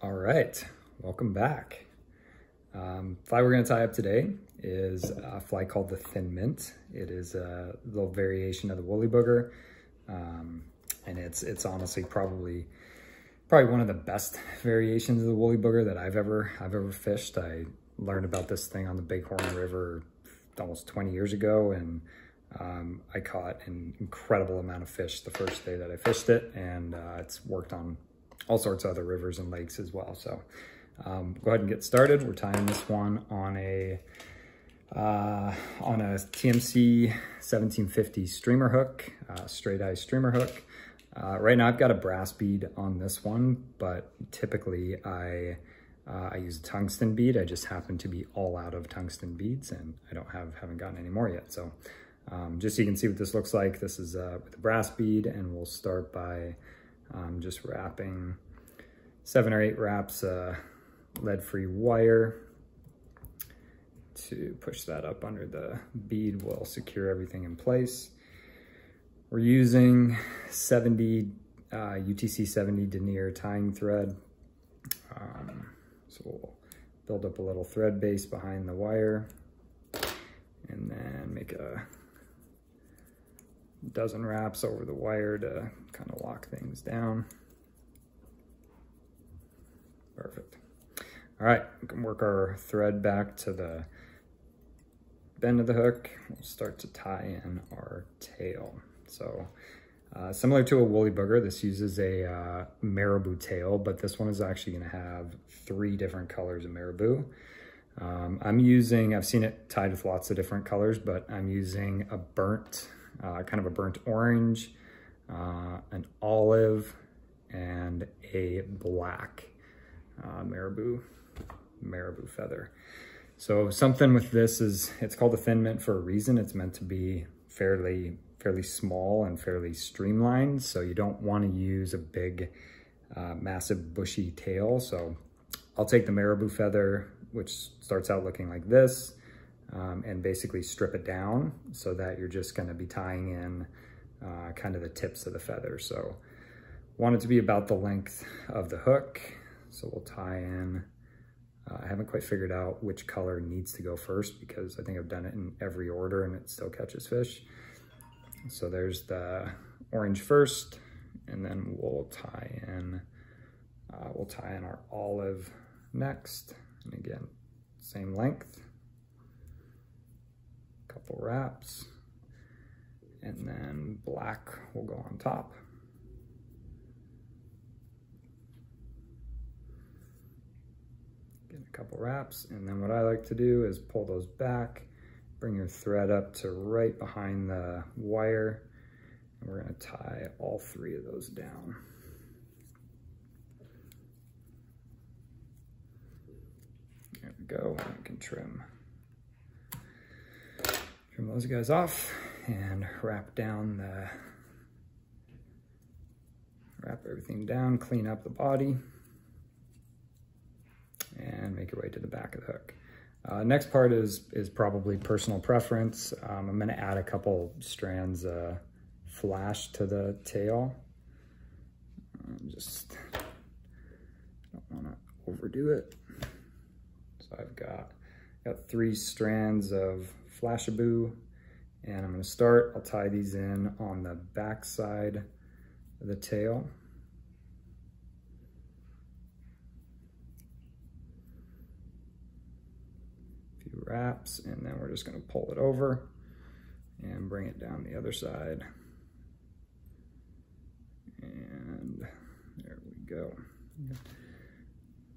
All right, welcome back. Fly we're going to tie up today is a fly called the thin mint. It is a little variation of the woolly booger, and it's honestly probably one of the best variations of the woolly booger that I've ever fished. I learned about this thing on the Bighorn River almost 20 years ago, and I caught an incredible amount of fish the first day that I fished it, and it's worked on all sorts of other rivers and lakes as well. So go ahead and get started. We're tying this one on a TMC 1750 streamer hook, straight eye streamer hook. Right now I've got a brass bead on this one, but typically I use a tungsten bead. I just happen to be all out of tungsten beads, and I haven't gotten any more yet. So just so you can see what this looks like, this is with a brass bead, and we'll start by just wrapping 7 or 8 wraps lead-free wire to push that up under the bead. Will secure everything in place. We're using 70 UTC 70 denier tying thread. So we'll build up a little thread base behind the wire, and then make a dozen wraps over the wire to kind of lock things down. Perfect. All right, we can work our thread back to the bend of the hook. We'll start to tie in our tail. So similar to a woolly booger, this uses a marabou tail, but this one is actually going to have 3 different colors of marabou. I've seen it tied with lots of different colors, but I'm using a burnt, kind of a burnt orange, an olive, and a black marabou feather. So something with this is, it's called a thin mint for a reason. It's meant to be fairly small and fairly streamlined. So you don't want to use a big, massive bushy tail. So I'll take the marabou feather, which starts out looking like this, and basically strip it down so that you're just going to be tying in kind of the tips of the feather. So want it to be about the length of the hook. So we'll tie in, I haven't quite figured out which color needs to go first, because I think I've done it in every order and it still catches fish. So there's the orange first, and then we'll tie in our olive next. And again, same length, couple wraps, and then black will go on top. Get a couple wraps, and then what I like to do is pull those back, bring your thread up to right behind the wire, and we're going to tie all 3 of those down. There we go. We can trim those guys off and wrap everything down, clean up the body, and make your way to the back of the hook. Next part is probably personal preference. I'm going to add a couple strands of flash to the tail. Just don't want to overdo it. So I've got 3 strands of flashaboo, and I'm going to I'll tie these in on the back side of the tail. Wraps, and then we're just going to pull it over and bring it down the other side, and there we go.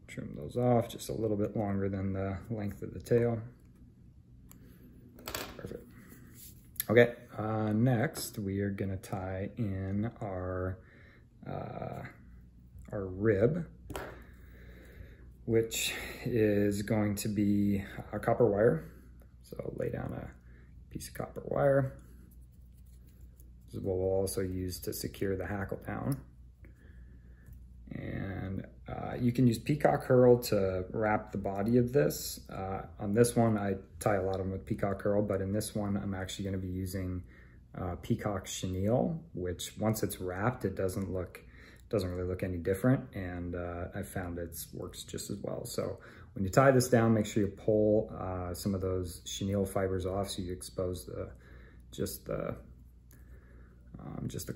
Trim those off just a little bit longer than the length of the tail. Perfect. Okay, next we are going to tie in our rib, which is going to be a copper wire. So I'll lay down a piece of copper wire. This is what we'll also use to secure the hackle down. And you can use peacock herl to wrap the body of this. On this one, I tie a lot of them with peacock herl, but in this one, I'm actually going to be using peacock chenille, which once it's wrapped, it doesn't look doesn't really look any different, and I found it works just as well. So when you tie this down, make sure you pull some of those chenille fibers off so you expose just the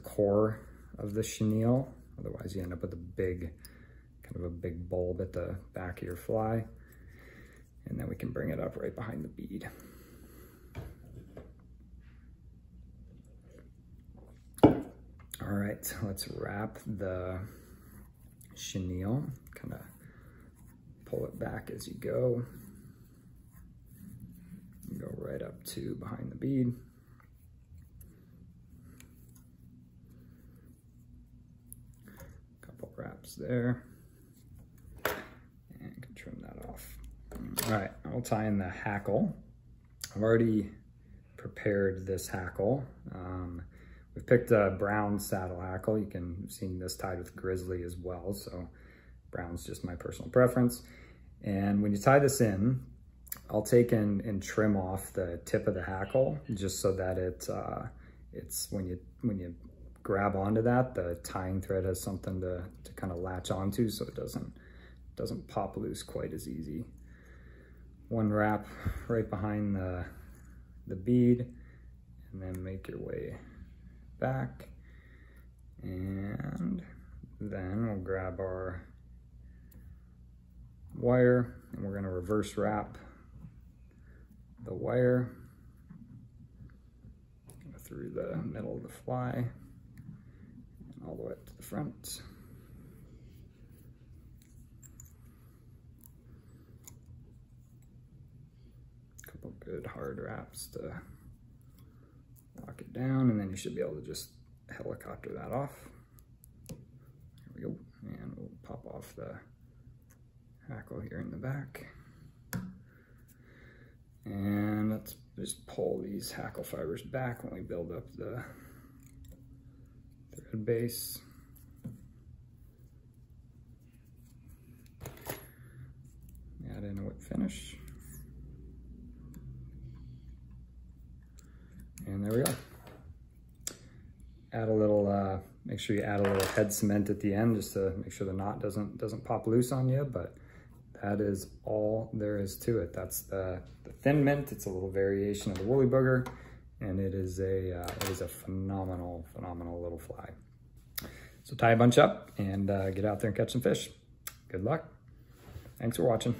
core of the chenille. Otherwise you end up with kind of a big bulb at the back of your fly. And then we can bring it up right behind the bead. All right, let's wrap the chenille. Kind of pull it back as you go. And go right up to behind the bead. Couple wraps there. And can trim that off. All right, I'll tie in the hackle. I've already prepared this hackle. We've picked a brown saddle hackle. You can see this tied with grizzly as well, so brown's just my personal preference. And when you tie this in, I'll take and trim off the tip of the hackle just so that it's when you grab onto that, the tying thread has something to kind of latch onto, so it doesn't pop loose quite as easy. One wrap right behind the bead, and then make your way back, and then we'll grab our wire and we're going to reverse wrap the wire through the middle of the fly and all the way up to the front. Couple good hard wraps to lock it down, and then you should be able to just helicopter that off. There we go. And we'll pop off the hackle here in the back. And let's just pull these hackle fibers back when we build up the thread base. Add in a whip finish. And there we go. Add a little, make sure you add a little head cement at the end just to make sure the knot doesn't pop loose on you, but that is all there is to it. That's the thin mint. It's a little variation of the woolly booger, and it is a phenomenal little fly. So tie a bunch up and get out there and catch some fish. Good luck. Thanks for watching.